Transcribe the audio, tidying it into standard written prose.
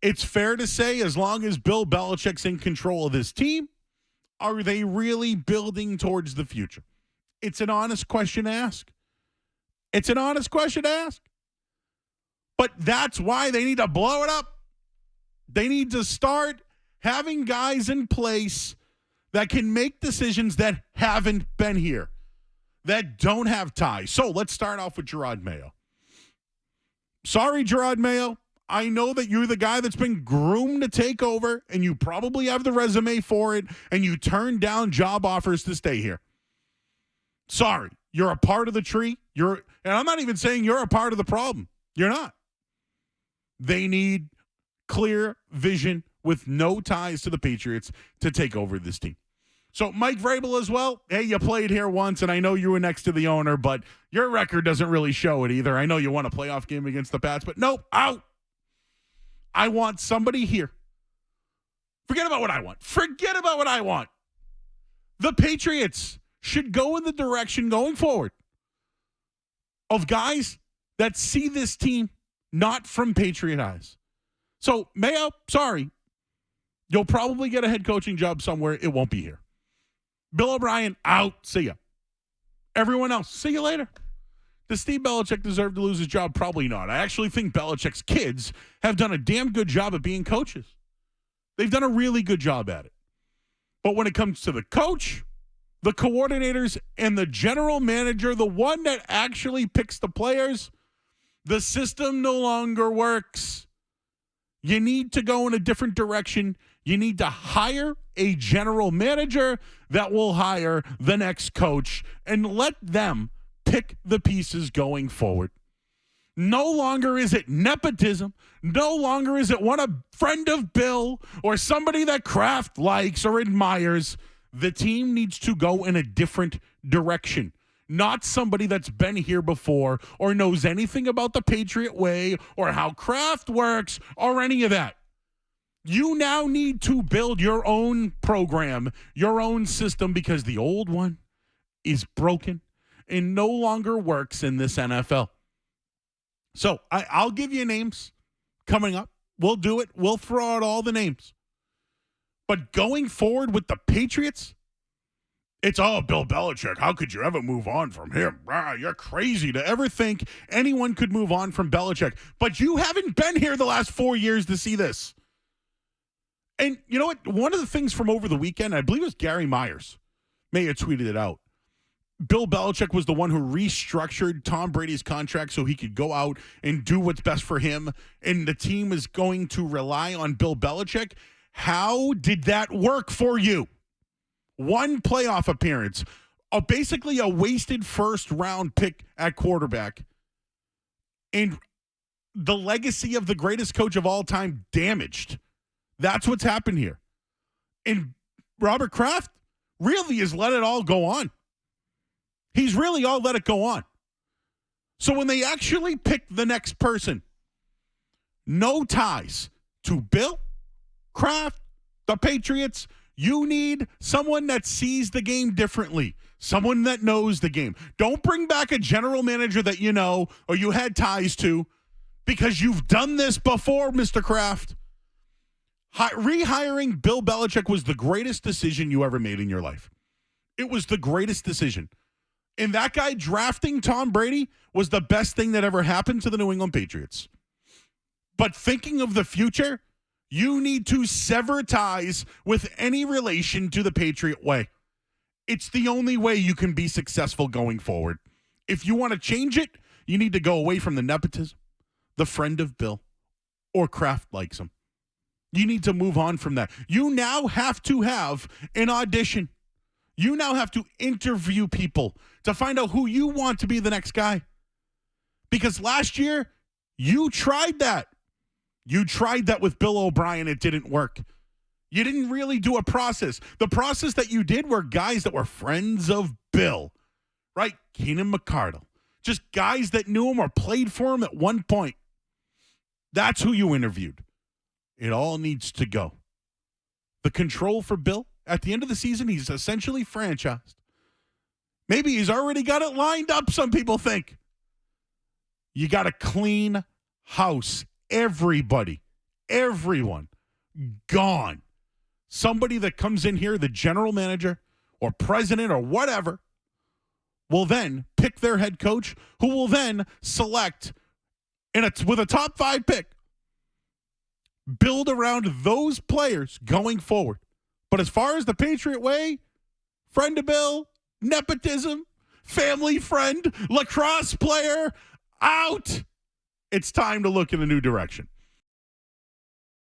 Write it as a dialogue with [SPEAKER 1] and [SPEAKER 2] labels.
[SPEAKER 1] It's fair to say, as long as Bill Belichick's in control of this team, are they really building towards the future? It's an honest question to ask. It's an honest question to ask. But that's why they need to blow it up. They need to start having guys in place that can make decisions that haven't been here, that don't have ties. So let's start off with Gerard Mayo. Sorry, Gerard Mayo. I know that you're the guy that's been groomed to take over, and you probably have the resume for it, and you turned down job offers to stay here. Sorry, you're a part of the tree. And I'm not even saying you're a part of the problem. You're not. They need clear vision with no ties to the Patriots to take over this team. So Mike Vrabel as well. Hey, you played here once, and I know you were next to the owner, but your record doesn't really show it either. I know you won a playoff game against the Pats, but nope, out. I want somebody here. Forget about what I want. Forget about what I want. The Patriots should go in the direction going forward of guys that see this team not from Patriot eyes. So, Mayo, sorry. You'll probably get a head coaching job somewhere. It won't be here. Bill O'Brien, out. See ya. Everyone else, see you later. Does Steve Belichick deserve to lose his job? Probably not. I actually think Belichick's kids have done a damn good job at being coaches. They've done a really good job at it. But when it comes to the coach, the coordinators, and the general manager, the one that actually picks the players, the system no longer works. You need to go in a different direction. You need to hire a general manager that will hire the next coach and let them pick the pieces going forward. No longer is it nepotism. No longer is it a friend of Bill or somebody that Kraft likes or admires. The team needs to go in a different direction. Not somebody that's been here before or knows anything about the Patriot way or how Kraft works or any of that. You now need to build your own program, your own system, because the old one is broken and no longer works in this NFL. So I'll give you names coming up. We'll do it. We'll throw out all the names. But going forward with the Patriots, it's all Bill Belichick. How could you ever move on from him? You're crazy to ever think anyone could move on from Belichick. But you haven't been here the last 4 years to see this. And you know what? One of the things from over the weekend, I believe it was Gary Myers, may have tweeted it out. Bill Belichick was the one who restructured Tom Brady's contract so he could go out and do what's best for him. And the team is going to rely on Bill Belichick. How did that work for you? One playoff appearance, basically a wasted first-round pick at quarterback, and the legacy of the greatest coach of all time damaged. That's what's happened here. And Robert Kraft really has let it all go on. He's really all let it go on. So when they actually pick the next person, no ties to Bill, Kraft, the Patriots, you need someone that sees the game differently, someone that knows the game. Don't bring back a general manager that you know or you had ties to, because you've done this before, Mr. Kraft. Rehiring Bill Belichick was the greatest decision you ever made in your life. It was the greatest decision. And that guy drafting Tom Brady was the best thing that ever happened to the New England Patriots. But thinking of the future, you need to sever ties with any relation to the Patriot way. It's the only way you can be successful going forward. If you want to change it, you need to go away from the nepotism, the friend of Bill, or Kraft likes him. You need to move on from that. You now have to have an audition. You now have to interview people to find out who you want to be the next guy. Because last year, you tried that. You tried that with Bill O'Brien. It didn't work. You didn't really do a process. The process that you did were guys that were friends of Bill, right? Keenan McCardle. Just guys that knew him or played for him at one point. That's who you interviewed. It all needs to go. The control for Bill, at the end of the season, he's essentially franchised. Maybe he's already got it lined up, some people think. You got to clean house. Everybody Everyone gone. Somebody that comes in here, the general manager or president or whatever, will then pick their head coach, who will then select with a top 5 pick, build around those players going forward. But as far as the Patriot way, friend of Bill, nepotism, family friend, lacrosse player, out. It's time to look in a new direction.